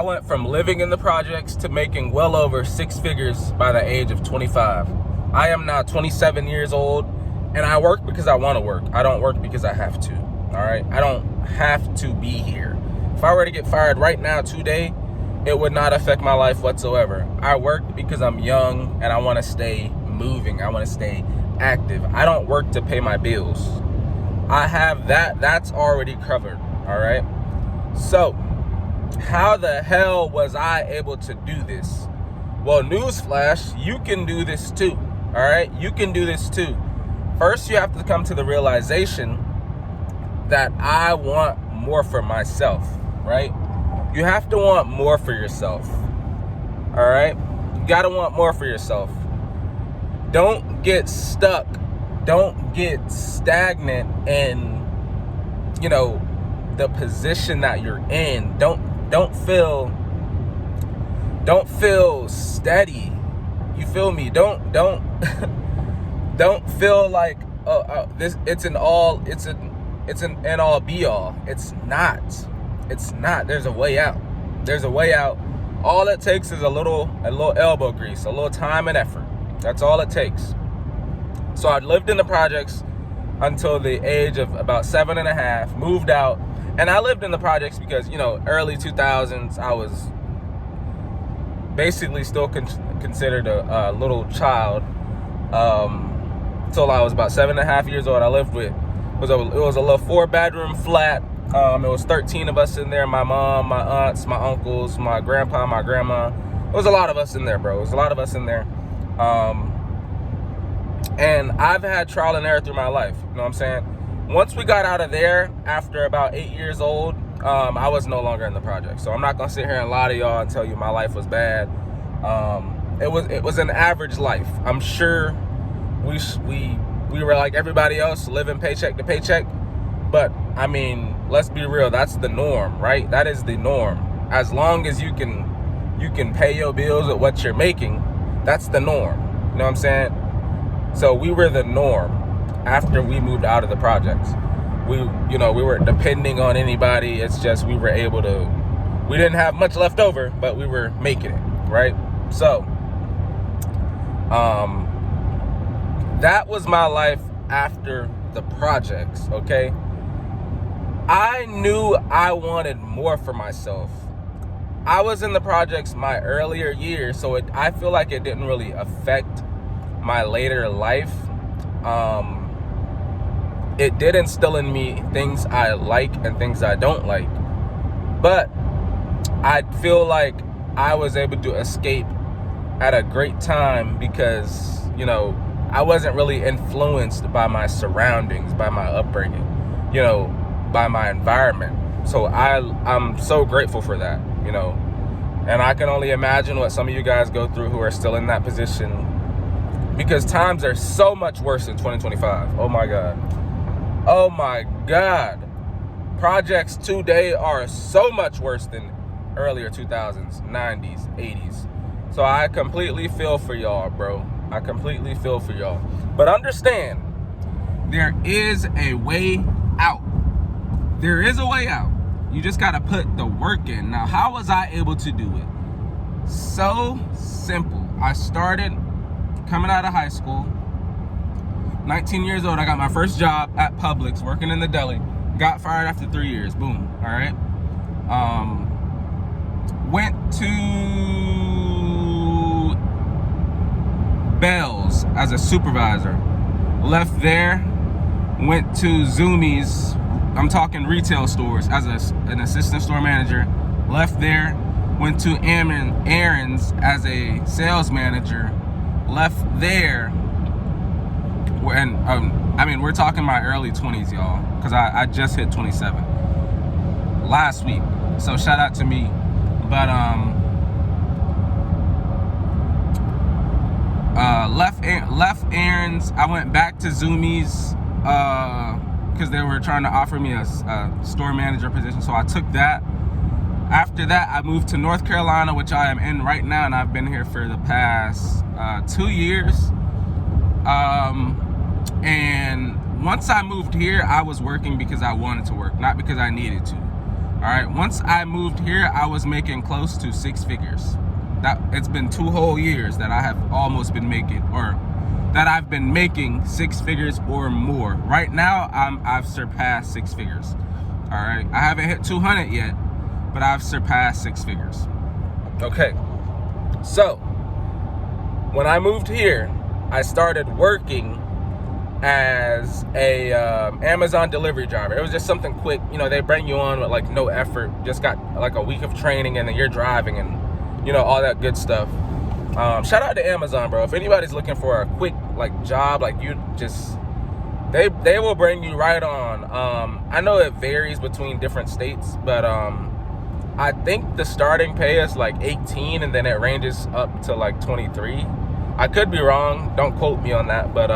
I went from living in the projects to making well over 6 figures by the age of 25. I am now 27 years old, and I work because I want to work. I don't work because I have to, all right? I don't have to be here. If I were to get fired right now today, it would not affect my life whatsoever. I work because I'm young and I want to stay moving. I want to stay active. I don't work to pay my bills. I have that. That's already covered, all right? So, how the hell was I able to do this? Well, newsflash, you can do this too, all right? You can do this too. First, you have to come to the realization that I want more for myself, right? You have to want more for yourself, all right? You gotta want more for yourself. Don't get stuck. Don't get stagnant in, the position that you're in. Don't feel steady. You feel me? Don't don't feel like this. It's an end all be all. It's not. It's not. There's a way out. There's a way out. All it takes is a little elbow grease, a little time and effort. That's all it takes. So I lived in the projects until the age of about 7.5, moved out. And I lived in the projects because, early 2000s, I was basically still considered a little child. Until I was about 7.5 years old. I lived with, it was a little 4-bedroom flat. It was 13 of us in there. My mom, my aunts, my uncles, my grandpa, my grandma. It was a lot of us in there, bro. It was a lot of us in there. And I've had trial and error through my life. You know what I'm saying? Once we got out of there, after about 8 years old, I was no longer in the project. So I'm not gonna sit here and lie to y'all and tell you my life was bad. It was an average life. I'm sure we were like everybody else, living paycheck to paycheck. But I mean, let's be real. That's the norm, right? That is the norm. As long as you can pay your bills with what you're making, that's the norm. You know what I'm saying? So we were the norm after we moved out of the projects. We weren't depending on anybody. It's just we didn't have much left over, but we were making it, right? So, that was my life after the projects, okay? I knew I wanted more for myself. I was in the projects my earlier years, so I feel like it didn't really affect my later life. It did instill in me things I like and things I don't like. But I feel like I was able to escape at a great time because, I wasn't really influenced by my surroundings, by my upbringing, by my environment. So I'm so grateful for that, And I can only imagine what some of you guys go through who are still in that position, because times are so much worse in 2025. Oh my God. Oh my God. Projects today are so much worse than earlier 2000s, 90s, 80s. So I completely feel for y'all, bro. I completely feel for y'all. But understand, there is a way out. There is a way out. You just got to put the work in. Now, how was I able to do it? So simple. I started coming out of high school. 19 years old, I got my first job at Publix, working in the deli. Got fired after 3 years. Boom. All right. Went to Bell's as a supervisor. Left there. Went to Zoomies. I'm talking retail stores as an assistant store manager. Left there. Went to Aaron's as a sales manager. Left there. And we're talking my early 20s, y'all, because I just hit 27 last week. So shout out to me. But left Aaron's. I went back to Zoomies because they were trying to offer me a store manager position. So I took that. After that, I moved to North Carolina, which I am in right now, and I've been here for the past 2 years. And once I moved here, I was working because I wanted to work, not because I needed to. All right, once I moved here, I was making close to 6 figures. It's been 2 whole years that I have almost been making, or that I've been making 6 figures or more. Right now, I've surpassed 6 figures. All right, I haven't hit 200 yet, but I've surpassed 6 figures. Okay, so when I moved here, I started working as a Amazon delivery driver. It was just something quick. You know, they bring you on with like no effort. Just got like a week of training, and then you're driving and, you know, all that good stuff. Shout out to Amazon, bro. If anybody's looking for a quick like job, like you just, they will bring you right on. I know it varies between different states, but I think the starting pay is like 18, and then it ranges up to like 23. I could be wrong. Don't quote me on that, but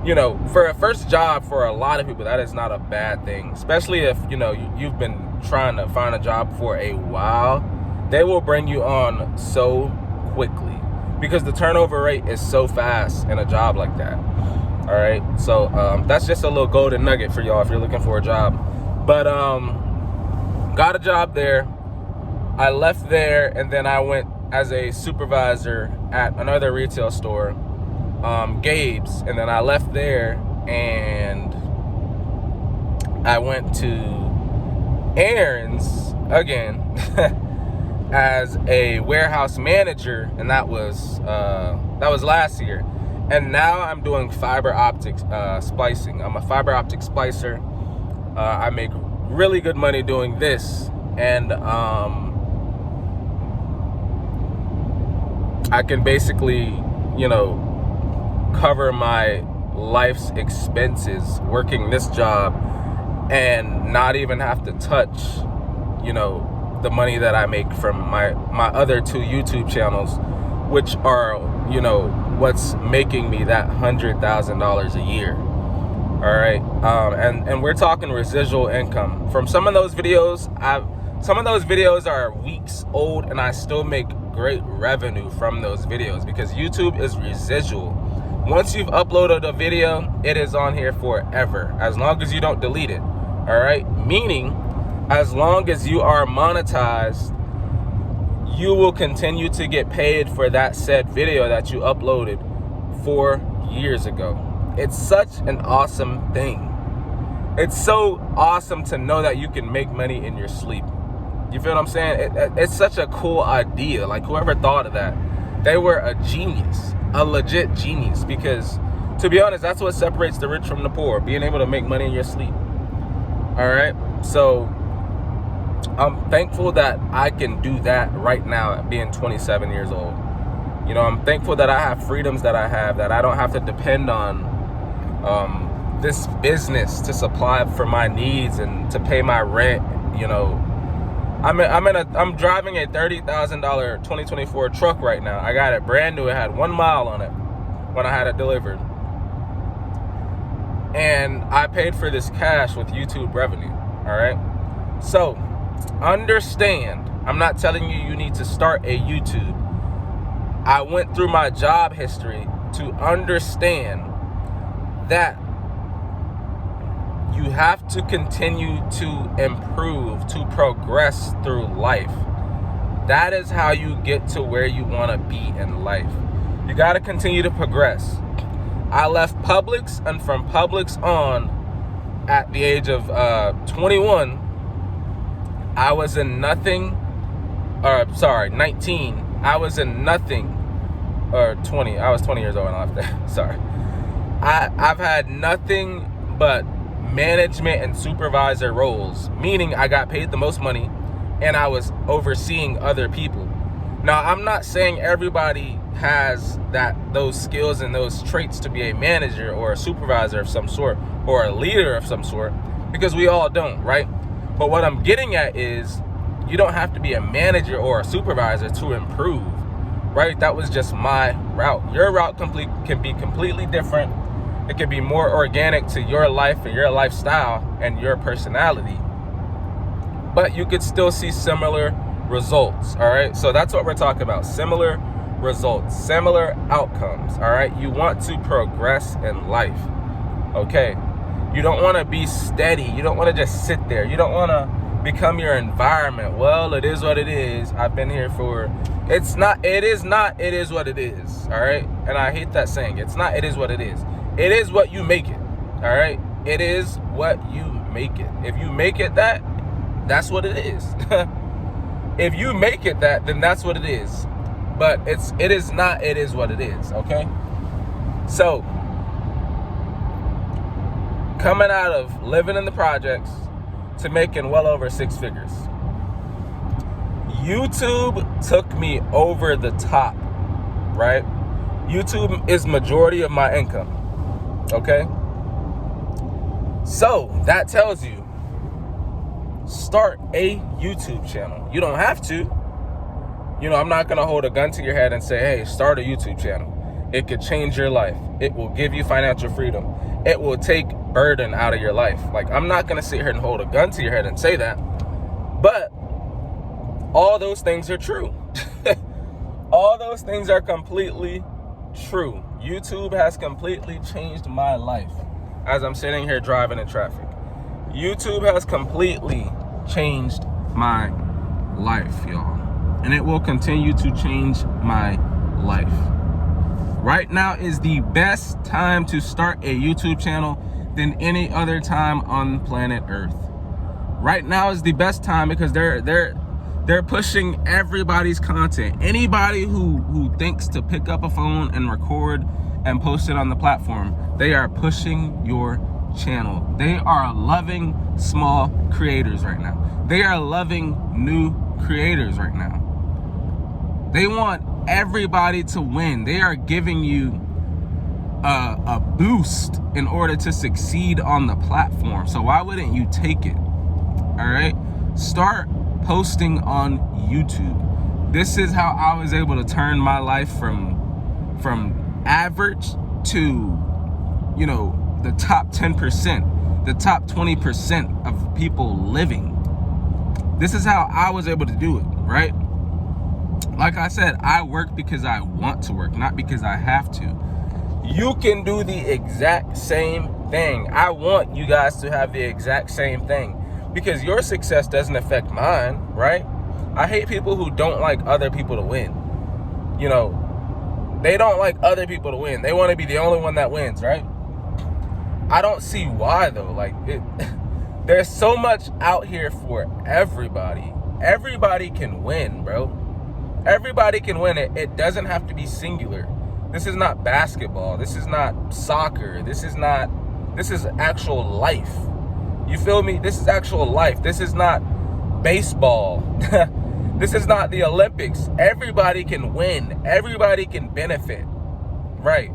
you know, for a first job, for a lot of people, that is not a bad thing. Especially if, you know, you've been trying to find a job for a while. They will bring you on so quickly because the turnover rate is so fast in a job like that. All right, so that's just a little golden nugget for y'all if you're looking for a job. But got a job there. I left there, and then I went as a supervisor at another retail store, Gabe's, and then I left there and I went to Aaron's again as a warehouse manager, and that was last year. And now I'm doing fiber optic splicing. I'm a fiber optic splicer. I make really good money doing this, and I can basically, you know, cover my life's expenses working this job and not even have to touch, you know, the money that I make from my other 2 YouTube channels, which are, you know, what's making me that $100,000 a year. All right, and we're talking residual income from some of those videos. Some of those videos are weeks old, and I still make great revenue from those videos because YouTube is residual. Once you've uploaded a video, it is on here forever, as long as you don't delete it. All right, meaning as long as you are monetized, you will continue to get paid for that said video that you uploaded 4 years ago. It's such an awesome thing. It's so awesome to know that you can make money in your sleep. You feel what I'm saying? It's such a cool idea. Like, whoever thought of that, they were a genius, a legit genius, because to be honest, that's what separates the rich from the poor, being able to make money in your sleep. All right, so I'm thankful that I can do that right now at being 27 years old. You know, I'm thankful that I have freedoms that I have, that I don't have to depend on this business to supply for my needs and to pay my rent. You know, I'm driving a $30,000 2024 truck right now. I got it brand new. It had 1 mile on it when I had it delivered. And I paid for this cash with YouTube revenue. All right. So understand, I'm not telling you need to start a YouTube. I went through my job history to understand that you have to continue to improve, to progress through life. That is how you get to where you want to be in life. You got to continue to progress. I left Publix, and from Publix on, at the age of 21, I was in nothing, 19. I was in nothing, or 20. I was 20 years old when I left there. Sorry. I've had nothing but management and supervisor roles, meaning I got paid the most money and I was overseeing other people. Now, I'm not saying everybody has those skills and those traits to be a manager or a supervisor of some sort or a leader of some sort, because we all don't, right? But what I'm getting at is you don't have to be a manager or a supervisor to improve, right? That was just my route. Your route can be completely different. It can be more organic to your life and your lifestyle and your personality, but you could still see similar results. All right, so that's what we're talking about: similar results, similar outcomes. All right, you want to progress in life. Okay, you don't want to be steady. You don't want to just sit there. You don't want to become your environment. Well, it is what it is. I've been here for, it is what it is. All right. And I hate that saying. It's not, it is what it is. It is what you make it. All right. It is what you make it. If you make it that, that's what it is. If you make it that, then that's what it is. But it is not, it is what it is. Okay. So coming out of living in the projects to making well over 6 figures, YouTube took me over the top, right? YouTube is majority of my income, okay? So that tells you, start a YouTube channel. You don't have to. You know, I'm not gonna hold a gun to your head and say, hey, start a YouTube channel. It could change your life. It will give you financial freedom. It will take burden out of your life. Like, I'm not gonna sit here and hold a gun to your head and say that, but all those things are true. All those things are completely true. YouTube has completely changed my life as I'm sitting here driving in traffic. YouTube has completely changed my life, y'all. And it will continue to change my life. Right now is the best time to start a YouTube channel than any other time on planet Earth. Right now is the best time because they're pushing everybody's content. Anybody who thinks to pick up a phone and record and post it on the platform, they are pushing your channel. They are loving small creators right now. They are loving new creators right now. They want everybody to win. They are giving you a boost in order to succeed on the platform. So why wouldn't you take it? All right, start posting on YouTube. This is how I was able to turn my life from average to, you know, the top 10%, the top 20% of people living. This is how I was able to do it, right? Like I said, I work because I want to work, not because I have to. You can do the exact same thing. I want you guys to have the exact same thing because your success doesn't affect mine, right? I hate people who don't like other people to win. You know, they don't like other people to win. They want to be the only one that wins, right? I don't see why though. Like, there's so much out here for everybody. Everybody can win, bro. Everybody can win it. It doesn't have to be singular. This is not basketball. This is not soccer. This is actual life. You feel me? This is actual life. This is not baseball. This is not the Olympics. Everybody can win. Everybody can benefit. Right?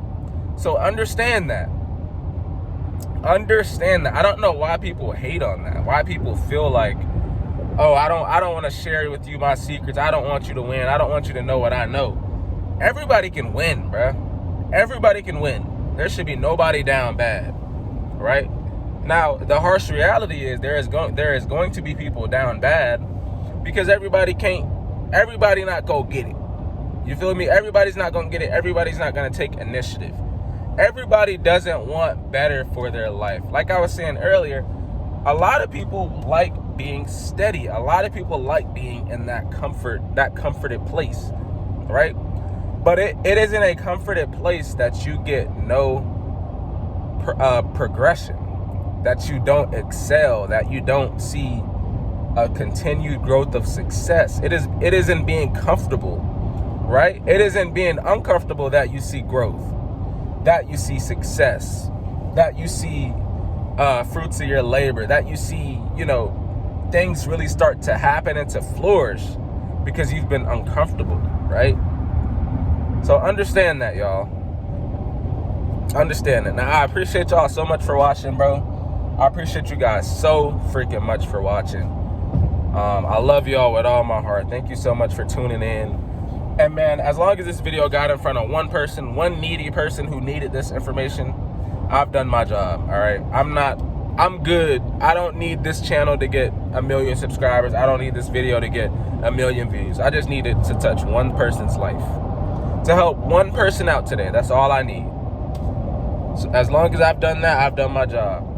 So understand that. Understand that. I don't know why people hate on that. Why people feel like, oh, I don't want to share with you my secrets. I don't want you to win. I don't want you to know what I know. Everybody can win, bruh. Everybody can win. There should be nobody down bad, right? Now, the harsh reality is there is going to be people down bad because everybody not go get it. You feel me? Everybody's not going to get it. Everybody's not going to take initiative. Everybody doesn't want better for their life. Like I was saying earlier, a lot of people like being steady. A lot of people like being in that comforted place, right? But it isn't a comforted place that you get no progression, that you don't excel, that you don't see a continued growth of success. It isn't being comfortable, right? It isn't being uncomfortable that you see growth, that you see success, that you see fruits of your labor, that you see, you know, things really start to happen and to flourish because you've been uncomfortable, right? So understand that, y'all. Understand it. Now, I appreciate y'all so much for watching, bro. I appreciate you guys so freaking much for watching. I love y'all with all my heart. Thank you so much for tuning in. And man, as long as this video got in front of one person, one needy person who needed this information, I've done my job, all right? I'm good. I don't need this channel to get 1 million subscribers. I don't need this video to get 1 million views. I just need it to touch one person's life, to help one person out today. That's all I need. So as long as I've done that, I've done my job.